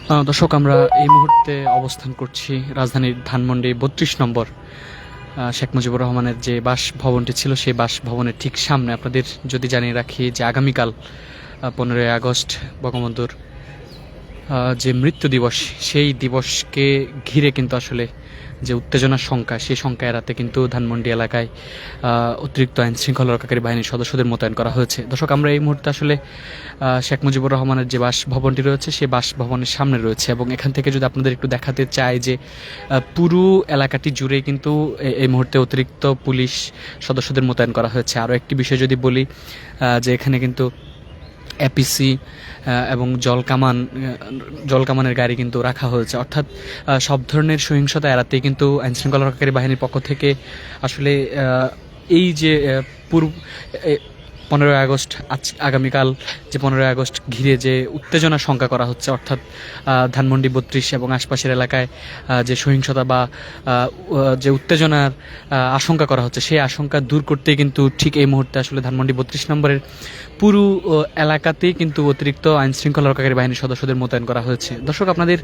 দর্শক, আমরা এই মুহূর্তে অবস্থান করছি রাজধানীর ধানমন্ডি ৩২ নম্বর শেখ মুজিবুর রহমানের যে বাসভবনটি ছিল সেই বাসভবনের ঠিক সামনে। আপনাদের যদি জানিয়ে রাখি যে আগামীকাল 15ই আগস্ট বঙ্গবন্ধুর যে মৃত্যু দিবস, সেই দিবসকে ঘিরে কিন্তু আসলে যে উত্তেজনার সংখ্যা, সেই সংখ্যা এড়াতে কিন্তু ধানমন্ডি এলাকায় অতিরিক্ত আইন শৃঙ্খলা রক্ষাকারী বাহিনীর সদস্যদের মোতায়েন করা হয়েছে। দর্শক, আমরা এই মুহূর্তে আসলে শেখ মুজিবুর রহমানের যে বাসভবনটি রয়েছে সেই বাসভবনের সামনে রয়েছে, এবং এখান থেকে যদি আপনাদের একটু দেখাতে চাই যে পুরো এলাকাটি জুড়ে কিন্তু এই মুহূর্তে অতিরিক্ত পুলিশ সদস্যদের মোতায়েন করা হয়েছে। আরও একটি বিষয় যদি বলি, যে এখানে কিন্তু এপিসি এবং জলকামানের গাড়ি কিন্তু রাখা হয়েছে, অর্থাৎ সব ধরনের সহিংসতা এড়াতেই কিন্তু আইনশৃঙ্খলা রক্ষাকারী বাহিনীর পক্ষ থেকে আসলে এই যে 15ই আগস্ট আগামীকাল যে 15ই আগস্ট ঘিরে যে উত্তেজনার সংখ্যা করা হচ্ছে, অর্থাৎ ধানমন্ডি ৩২ এবং আশপাশের এলাকায় যে সহিংসতা বা যে উত্তেজনার আশঙ্কা করা হচ্ছে, সেই আশঙ্কা দূর করতেই কিন্তু ঠিক এই মুহূর্তে আসলে ধানমন্ডি ৩২ নম্বরের পুরো এলাকাতেই কিন্তু অতিরিক্ত আইন শৃঙ্খলা রক্ষাকারী বাহিনীর সদস্যদের মোতায়েন করা হয়েছে। দর্শক, আপনাদের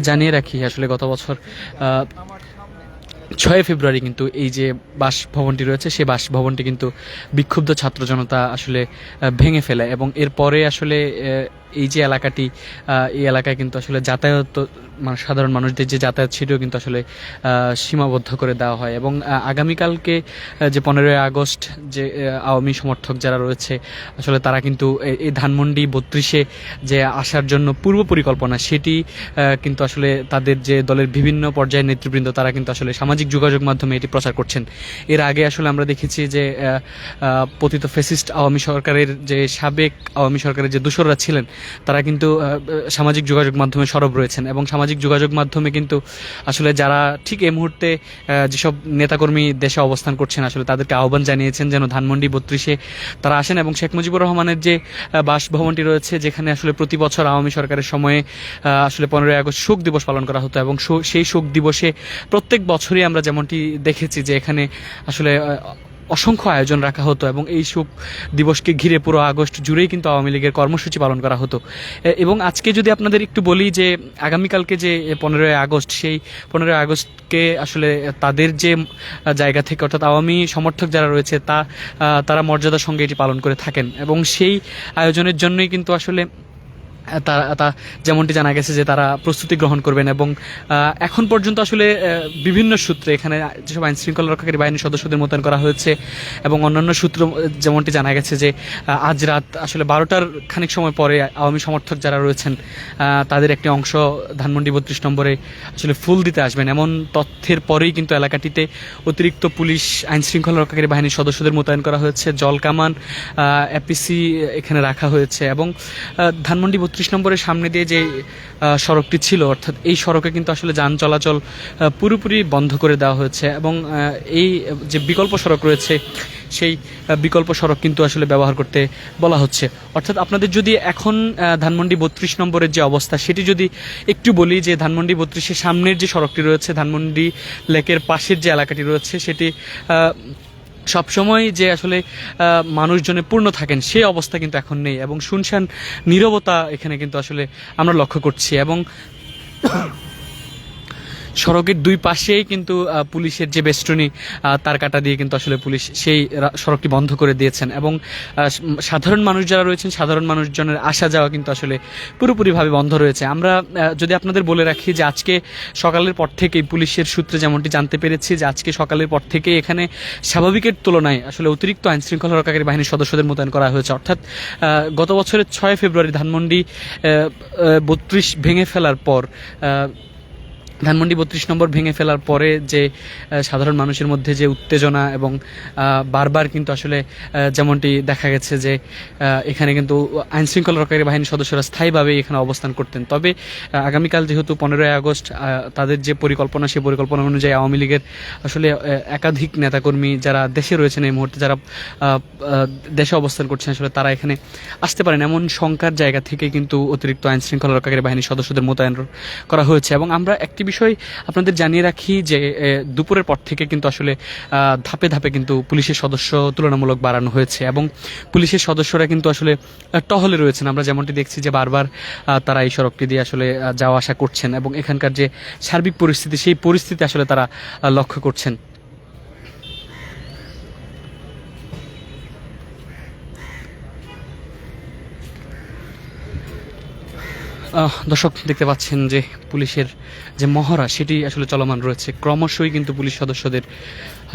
জানিয়ে রাখি আসলে গত বছর 6 ফেব্রুয়ারি কিন্তু এই যে বাসভবনটি রয়েছে সেই বাসভবনটি কিন্তু বিক্ষুব্ধ ছাত্র জনতা আসলে ভেঙে ফেলে, এবং এরপরে আসলে এই যে এলাকাটি, এই এলাকায় কিন্তু আসলে যাতায়াত, মানে সাধারণ মানুষদের যে যাতায়াত সেটিও কিন্তু আসলে সীমাবদ্ধ করে দেওয়া হয়। এবং আগামীকালকে যে 15ই আগস্ট যে আওয়ামী সমর্থক যারা রয়েছে আসলে তারা কিন্তু এই ধানমন্ডি ৩২-এ যে আসার জন্য পূর্ব পরিকল্পনা, সেটি কিন্তু আসলে তাদের যে দলের বিভিন্ন পর্যায়ের নেতৃবৃন্দ তারা কিন্তু আসলে সামাজিক যোগাযোগ মাধ্যমে এটি প্রচার করছেন। এর আগে আসলে আমরা দেখেছি যে পতিত ফ্যাসিস্ট আওয়ামী সরকারের যে সাবেক আওয়ামী সরকারের যে দোসররা ছিলেন তারা কিন্তু সামাজিক যোগাযোগ মাধ্যমে সরব রয়েছেন, এবং সামাজিক যোগাযোগ মাধ্যমে কিন্তু আসলে যারা ঠিক এই মুহূর্তে যেসব নেতাকর্মী দেশে অবস্থান করছেন আসলে তাদেরকে আহ্বান জানিয়েছেন যেন ধানমন্ডি ৩২-এ তারা আসেন, এবং শেখ মুজিবুর রহমানের যে বাসভবনটি রয়েছে যেখানে আসলে প্রতি বছর আওয়ামী সরকারের সময়ে আসলে 15ই আগস্ট শোক দিবস পালন করা হতো, এবং সেই শোক দিবসে প্রত্যেক বছরই আমরা যেমনটি দেখেছি যে এখানে আসলে অসংখ্য আয়োজন রাখা হতো, এবং এই শোক দিবসকে ঘিরে পুরো আগস্ট জুড়েই কিন্তু আওয়ামী লীগের কর্মসূচি পালন করা হতো। এবং আজকে যদি আপনাদের একটু বলি যে আগামীকালকে যে 15ই আগস্ট, সেই 15ই আগস্টকে আসলে তাদের যে জায়গা থেকে, অর্থাৎ আওয়ামী সমর্থক যারা রয়েছে তারা মর্যাদার সঙ্গে এটি পালন করে থাকেন, এবং সেই আয়োজনের জন্যই কিন্তু আসলে তা যেমনটি জানা গেছে যে তারা প্রস্তুতি গ্রহণ করবেন। এবং এখন পর্যন্ত আসলে বিভিন্ন সূত্রে এখানে যেসব আইন শৃঙ্খলা রক্ষাকারী বাহিনীর সদস্যদের মোতায়েন করা হয়েছে, এবং অন্যান্য সূত্র যেমনটি জানা গেছে যে আজ রাত আসলে 12টার খানিক সময় পরে আওয়ামী সমর্থক যারা রয়েছেন তাদের একটি অংশ ধানমন্ডি ৩২ নম্বরে আসলে ফুল দিতে আসবেন। এমন তথ্যের পরেই কিন্তু এলাকাটিতে অতিরিক্ত পুলিশ আইন শৃঙ্খলা রক্ষাকারী বাহিনীর সদস্যদের মোতায়েন করা হয়েছে, জলকামান এপিসি এখানে রাখা হয়েছে, এবং ধানমন্ডি ৩২ নম্বরের সামনে দিয়ে যে সড়কটি ছিল, অর্থাৎ এই সড়কে কিন্তু আসলে যান চলাচল পুরোপুরি বন্ধ করে দেওয়া হয়েছে, এবং এই যে বিকল্প সড়ক রয়েছে সেই বিকল্প সড়ক কিন্তু আসলে ব্যবহার করতে বলা হচ্ছে। অর্থাৎ আপনাদের যদি এখন ধানমন্ডি ৩২ নম্বরের যে অবস্থা সেটি যদি একটু বলি, যে ধানমন্ডি ৩২-এর সামনের যে সড়কটি রয়েছে, ধানমন্ডি লেকের পাশের যে এলাকাটি রয়েছে সেটি সবসময় যে আসলে মানুষজনে পূর্ণ থাকেন সেই অবস্থা কিন্তু এখন নেই, এবং শুনশান নীরবতা এখানে কিন্তু আসলে আমরা লক্ষ্য করছি। এবং সড়কের দুই পাশেই কিন্তু পুলিশের যে বেষ্টনী তার কাটা দিয়ে কিন্তু আসলে পুলিশ সেই সড়কটি বন্ধ করে দিয়েছেন, এবং সাধারণ মানুষ যারা রয়েছেন সাধারণ মানুষজনের আসা যাওয়া কিন্তু আসলে পুরোপুরিভাবে বন্ধ রয়েছে। আমরা যদি আপনাদের বলে রাখি যে আজকে সকালের পর থেকেই পুলিশের সূত্রে যেমনটি জানতে পেরেছি যে আজকে সকালের পর থেকেই এখানে স্বাভাবিকের তুলনায় আসলে অতিরিক্ত আইন শৃঙ্খলা রক্ষাকারী বাহিনীর সদস্যদের মোতায়েন করা হয়েছে। অর্থাৎ গত বছরের 6 ফেব্রুয়ারি ধানমন্ডি ৩২ ভেঙে ফেলার পর, ধানমন্ডি ৩২ নম্বর ভেঙে ফেলার পরে যে সাধারণ মানুষের মধ্যে যে উত্তেজনা, এবং বারবার কিন্তু আসলে যেমনটি দেখা গেছে যে এখানে কিন্তু আইন শৃঙ্খলা রক্ষাকারী বাহিনীর সদস্যরা স্থায়ীভাবে এখানে অবস্থান করতেন। তবে আগামীকাল যেহেতু 15ই আগস্ট, তাদের যে পরিকল্পনা সেই পরিকল্পনা অনুযায়ী আওয়ামী লীগের আসলে একাধিক নেতাকর্মী যারা দেশে রয়েছেন এই মুহূর্তে, যারা দেশে অবস্থান করছেন আসলে তারা এখানে আসতে পারেন এমন শঙ্কার জায়গা থেকে কিন্তু অতিরিক্ত আইন শৃঙ্খলা রক্ষাকারী বাহিনীর সদস্যদের মোতায়েন করা হয়েছে। এবং আমরা একটি বিষয় আপনাদের জানিয়ে রাখি যে দুপুরের পর থেকে কিন্তু আসলে ধাপে ধাপে কিন্তু পুলিশের সদস্য তুলনামূলক বাড়ানো হয়েছে এবং পুলিশের সদস্যরা কিন্তু আসলে টহলে রয়েছেন। আমরা যেমনটি দেখছি যে বারবার তারা এই সড়কটি দিয়ে আসলে যাওয়া আসা করছেন এবং এখানকার যে সার্বিক পরিস্থিতি সেই পরিস্থিতি আসলে তারা লক্ষ্য করছেন। দর্শক দেখতে পাচ্ছেন যে পুলিশের যে মহড়া সেটি আসলে চলমান রয়েছে। ক্রমশই কিন্তু পুলিশ সদস্যদের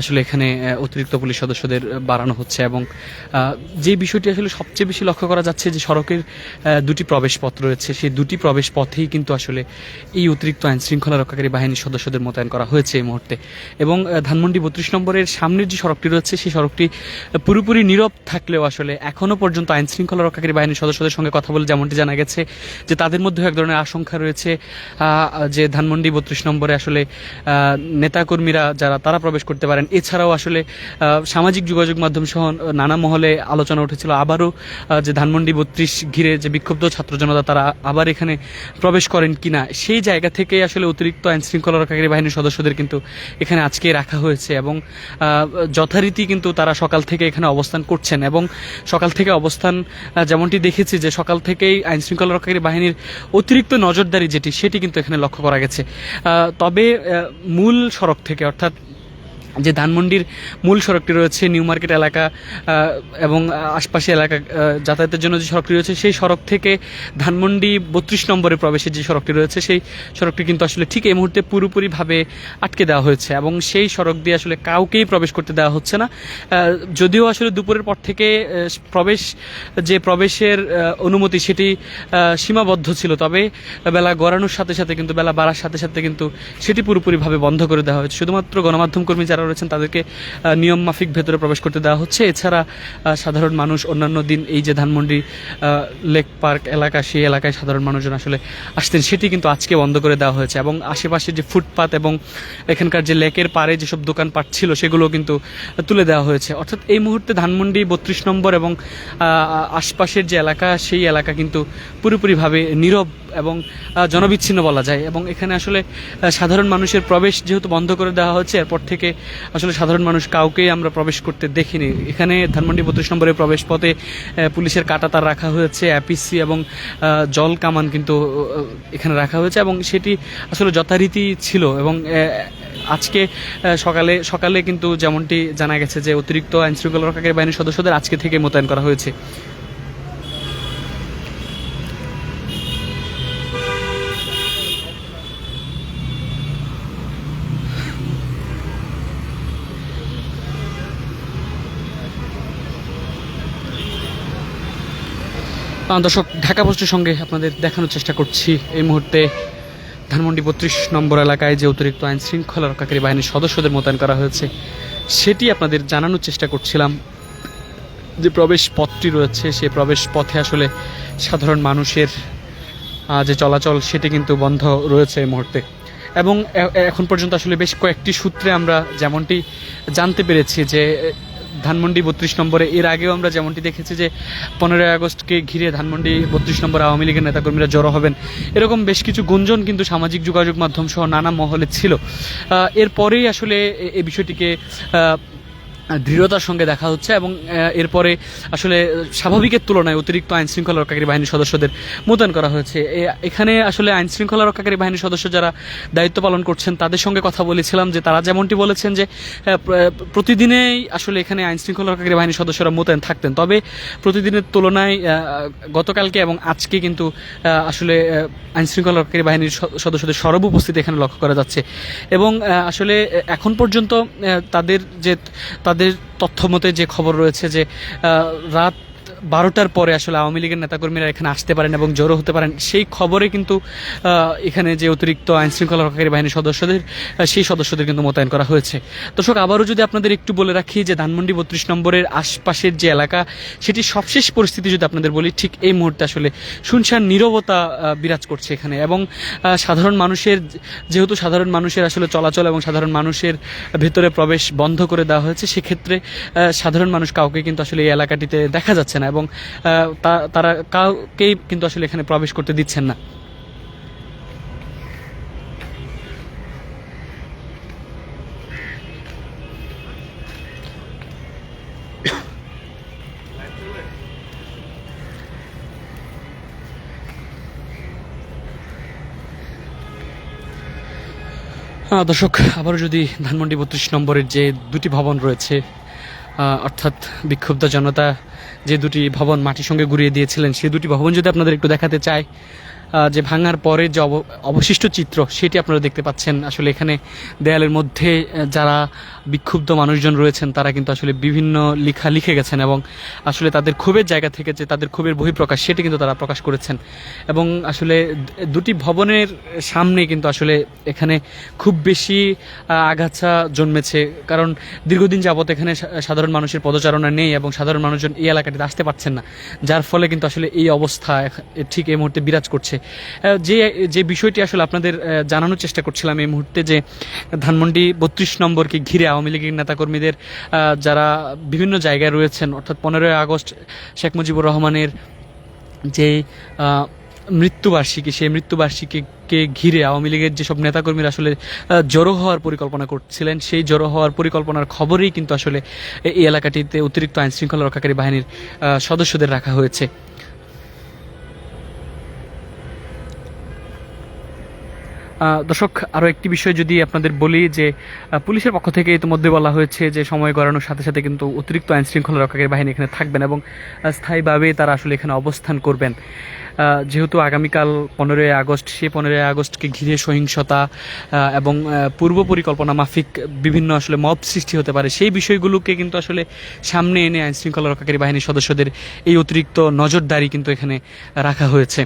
আসলে এখানে অতিরিক্ত পুলিশ সদস্যদের বাড়ানো হচ্ছে এবং যে বিষয়টি আসলে সবচেয়ে বেশি লক্ষ্য করা যাচ্ছে যে সড়কের দুটি প্রবেশ পথ রয়েছে, সেই দুটি প্রবেশ পথেই কিন্তু আসলে এই অতিরিক্ত আইন শৃঙ্খলা রক্ষাকারী বাহিনীর সদস্যদের মোতায়েন করা হয়েছে এই মুহূর্তে। এবং ধানমন্ডি 32 নম্বরের সামনের যে সড়কটি রয়েছে সেই সড়কটি পুরোপুরি নীরব থাকলেও আসলে এখনও পর্যন্ত আইন শৃঙ্খলা রক্ষাকারী বাহিনীর সদস্যদের সঙ্গে কথা বলে যেমনটি জানা গেছে যে তাদের মধ্যেও এক ধরনের আশঙ্কা রয়েছে যে ধানমন্ডি 32 নম্বরে আসলে নেতাকর্মীরা যারা তারা প্রবেশ করতে পারেন। এছাড়াও আসলে সামাজিক যোগাযোগ মাধ্যম সহ নানা মহলে আলোচনা উঠেছিল আবারও যে ধানমন্ডি 32 ঘিরে যে বিক্ষুব্ধ ছাত্র জনতা তারা আবার এখানে প্রবেশ করেন কিনা, সেই জায়গা থেকে আসলে অতিরিক্ত আইন শৃঙ্খলা রক্ষাকারী বাহিনীর সদস্যদের কিন্তু এখানে আজকে রাখা হয়েছে এবং যথারীতি কিন্তু তারা সকাল থেকে এখানে অবস্থান করছেন এবং সকাল থেকে অবস্থান যেমনটি দেখেছি যে সকাল থেকেই আইন শৃঙ্খলা রক্ষাকারী বাহিনীর অতিরিক্ত নজরদারি সেটি কিন্তু এখানে লক্ষ্য করা গেছে। তবে মূল সড়ক থেকে অর্থাৎ যে ধানমন্ডির মূল সড়কটি রয়েছে নিউ মার্কেট এলাকা এবং আশপাশে এলাকা যাতায়াতের জন্য যে সড়কটি রয়েছে সেই সড়ক থেকে ধানমন্ডি 32 নম্বরে প্রবেশের যে সড়কটি রয়েছে সেই সড়কটি কিন্তু আসলে ঠিক এই মুহূর্তে পুরোপুরিভাবে আটকে দেওয়া হয়েছে এবং সেই সড়ক দিয়ে আসলে কাউকেই প্রবেশ করতে দেওয়া হচ্ছে না। যদিও আসলে দুপুরের পর থেকে প্রবেশের অনুমতি সেটি সীমাবদ্ধ ছিল, তবে বেলা গড়ানোর সাথে সাথে কিন্তু বেলা বাড়ার সাথে সাথে কিন্তু সেটি পুরোপুরিভাবে বন্ধ করে দেওয়া হয়েছে। শুধুমাত্র গণমাধ্যম কর্মী যারা রয়েছেন তাদেরকে নিয়ম মাফিক ভেতরে প্রবেশ করতে দেওয়া হচ্ছে। এছাড়া সাধারণ মানুষ অন্যান্য দিন এই যে ধানমন্ডি লেক পার্ক এলাকা সেই এলাকায় সাধারণ মানুষজন আসলে আসতেন সেটি কিন্তু আজকে বন্ধ করে দেওয়া হয়েছে এবং আশেপাশে যে ফুটপাত এবং এখানকার যে লেকের পাড়ে যেসব দোকানপাট ছিল সেগুলো কিন্তু তুলে দেওয়া হয়েছে। অর্থাৎ এই মুহূর্তে ধানমন্ডি 32 নম্বর এবং আশপাশের যে এলাকা সেই এলাকা কিন্তু পুরোপুরিভাবে নীরব এবং জনবিচ্ছিন্ন বলা যায় এবং এখানে আসলে সাধারণ মানুষের প্রবেশ যেহেতু বন্ধ করে দেওয়া হচ্ছে এরপর থেকে আসলে সাধারণ মানুষ কাউকেই আমরা প্রবেশ করতে দেখিনি। এখানে ধানমন্ডি 32 নম্বরের প্রবেশ পথে পুলিশের কাঁটাতার রাখা হয়েছে, অ্যাপিসি এবং জল কামান কিন্তু এখানে রাখা হয়েছে এবং সেটি আসলে যথারীতি ছিল এবং আজকে সকালে কিন্তু যেমনটি জানা গেছে যে অতিরিক্ত আইন শৃঙ্খলা রক্ষাকারী বাহিনীর সদস্যদের আজকে থেকে মোতায়েন করা হয়েছে। দর্শক ঢাকা পোস্টের সঙ্গে আপনাদের দেখানোর চেষ্টা করছি এই মুহূর্তে ধানমন্ডি 32 নম্বর এলাকায় যে অতিরিক্ত আইন শৃঙ্খলা রক্ষাকারী বাহিনীর সদস্যদের মোতায়েন করা হয়েছে সেটি আপনাদের জানানোর চেষ্টা করছিলাম। যে প্রবেশ পথটি রয়েছে সেই প্রবেশ পথে আসলে সাধারণ মানুষের যে চলাচল সেটি কিন্তু বন্ধ রয়েছে এই মুহূর্তে এবং এখন পর্যন্ত আসলে বেশ কয়েকটি সূত্রে আমরা যেমনটি জানতে পেরেছি যে ধানমন্ডি 32 নম্বরে এর আগেও আমরা যেমনটি দেখেছি যে 15ই আগস্টকে ঘিরে ধানমন্ডি 32 নম্বর আওয়ামী লীগের নেতাকর্মীরা জড়ো হবেন, এরকম বেশ কিছু গুঞ্জন কিন্তু সামাজিক যোগাযোগ মাধ্যম সহ নানা মহলে ছিল। এরপরেই আসলে এই বিষয়টিকে দৃঢ়তার সঙ্গে দেখা হচ্ছে এবং এরপরে আসলে স্বাভাবিকের তুলনায় অতিরিক্ত আইন শৃঙ্খলা রক্ষাকারী বাহিনীর সদস্যদের মোতায়েন করা হয়েছে। এখানে আসলে আইন শৃঙ্খলা রক্ষাকারী বাহিনীর সদস্য যারা দায়িত্ব পালন করছেন তাদের সঙ্গে কথা বলেছিলাম যে তারা যেমনটি বলেছেন যে প্রতিদিনেই আসলে এখানে আইন শৃঙ্খলা রক্ষাকারী বাহিনীর সদস্যরা মোতায়েন থাকতেন, তবে প্রতিদিনের তুলনায় গতকালকে এবং আজকে কিন্তু আসলে আইন শৃঙ্খলা রক্ষাকারী বাহিনীর সদস্যদের সরব উপস্থিতি এখানে লক্ষ্য করা যাচ্ছে এবং আসলে এখন পর্যন্ত তাদের তথ্য মতে যে খবর রয়েছে যে রাত 12টার পরে আসলে আওয়ামী লীগের নেতাকর্মীরা এখানে আসতে পারেন এবং জড়ো হতে পারেন, সেই খবরে কিন্তু এখানে যে অতিরিক্ত আইন শৃঙ্খলা রক্ষাকারী বাহিনীর সেই সদস্যদের কিন্তু মোতায়েন করা হয়েছে। দর্শক আবারও যদি আপনাদের একটু বলে রাখি যে ধানমন্ডি 32 নম্বরের আশপাশের যে এলাকা সেটি সবশেষ পরিস্থিতি যদি আপনাদের বলি, ঠিক এই মুহূর্তে আসলে শুনশান নীরবতা বিরাজ করছে এখানে এবং যেহেতু সাধারণ মানুষের আসলে চলাচল এবং সাধারণ মানুষের ভেতরে প্রবেশ বন্ধ করে দেওয়া হয়েছে, সেক্ষেত্রে সাধারণ মানুষ কাউকে কিন্তু আসলে এই এলাকাটিতে দেখা যাচ্ছে না এবং তারা কাউকেই কিন্তু আসলে এখানে প্রবেশ করতে দিচ্ছেন না। দর্শক, আবারও যদি ধানমন্ডি 32 নম্বরের যে দুটি ভবন রয়েছে, অর্থাৎ বিক্ষুব্ধ জনতা যে দুটি ভবন মাটির সঙ্গে গুঁড়িয়ে দিয়েছিলেন, সেই দুটি ভবন যদি আপনাদের একটু দেখাতে চাই, যে ভাঙার পরে যে অবশিষ্ট চিত্র সেটি আপনারা দেখতে পাচ্ছেন। আসলে এখানে দেয়ালের মধ্যে যারা বিক্ষুব্ধ মানুষজন রয়েছেন তারা কিন্তু আসলে বিভিন্ন লেখা লিখে গেছেন এবং আসলে তাদের ক্ষোভের জায়গা থেকে যে তাদের ক্ষোভের বহিঃপ্রকাশ সেটি কিন্তু তারা প্রকাশ করেছেন। এবং আসলে দুটি ভবনের সামনে কিন্তু আসলে এখানে খুব বেশি আগাছা জন্মেছে, কারণ দীর্ঘদিন যাবত এখানে সাধারণ মানুষের পদচারণা নেই এবং সাধারণ মানুষজন এই এলাকাটিতে আসতে পারছেন না, যার ফলে কিন্তু আসলে এই অবস্থা ঠিক এই মুহূর্তে বিরাজ করছে। যে যে বিষয়টি আসলে আপনাদের জানানোর চেষ্টা করছিলাম এই মুহূর্তে, যে ধানমন্ডি 32 নম্বরকে ঘিরে আওয়ামী লীগের নেতাকর্মীদের যারা বিভিন্ন জায়গায় রয়েছেন, অর্থাৎ 15ই আগস্ট শেখ মুজিবুর রহমানের যে মৃত্যুবার্ষিকী, সেই মৃত্যুবার্ষিকীকে ঘিরে আওয়ামী লীগের যেসব নেতাকর্মীরা আসলে জড়ো হওয়ার পরিকল্পনা করছিলেন, সেই জড়ো হওয়ার পরিকল্পনার খবরেই কিন্তু আসলে এই এলাকাটিতে অতিরিক্ত আইন শৃঙ্খলা রক্ষাকারী বাহিনীর সদস্যদের রাখা হয়েছে। দর্শক, আরও একটি বিষয় যদি আপনাদের বলি, যে পুলিশের পক্ষ থেকে ইতিমধ্যে বলা হয়েছে যে সময় গড়ানোর সাথে সাথে কিন্তু অতিরিক্ত আইন শৃঙ্খলা রক্ষাকারী বাহিনী এখানে থাকবেন এবং স্থায়ীভাবে তারা আসলে এখানে অবস্থান করবেন। যেহেতু আগামীকাল 15ই আগস্ট, সেই 15ই আগস্টকে ঘিরে সহিংসতা এবং পূর্ব পরিকল্পনা মাফিক বিভিন্ন আসলে মব সৃষ্টি হতে পারে, সেই বিষয়গুলোকে কিন্তু আসলে সামনে এনে আইন শৃঙ্খলা রক্ষাকারী বাহিনীর সদস্যদের এই অতিরিক্ত নজরদারি কিন্তু এখানে রাখা হয়েছে।